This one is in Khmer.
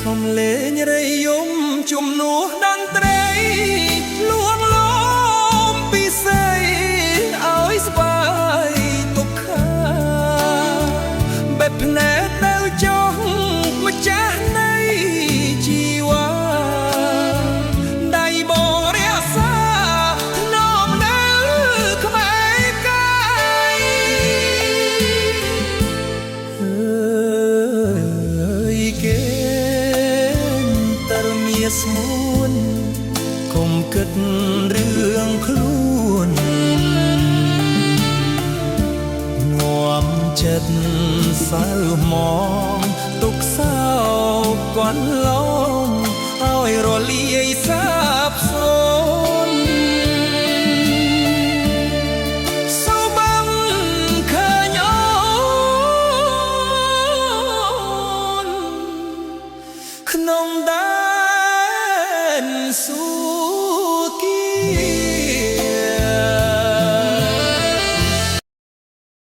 សំឡេងរៃយំជំនួសតន្ត្រីលួងលោមពិសេសឲ្យស្បែកទុកខាបែបភ្នែកនៅចុះម្ចាស់នៃជីវ៉ាដៃបងរក្សាធ្នមនៅក្បែរកាយអើយគេស្មួនកុំគិតរឿងខ្លួនងាប់ចិត្តសៅមងទុកសោកគាត់ឡងឲ្យរលាយសាបសូន្យសូមបានឃើញអូនក្នុងដែរសួ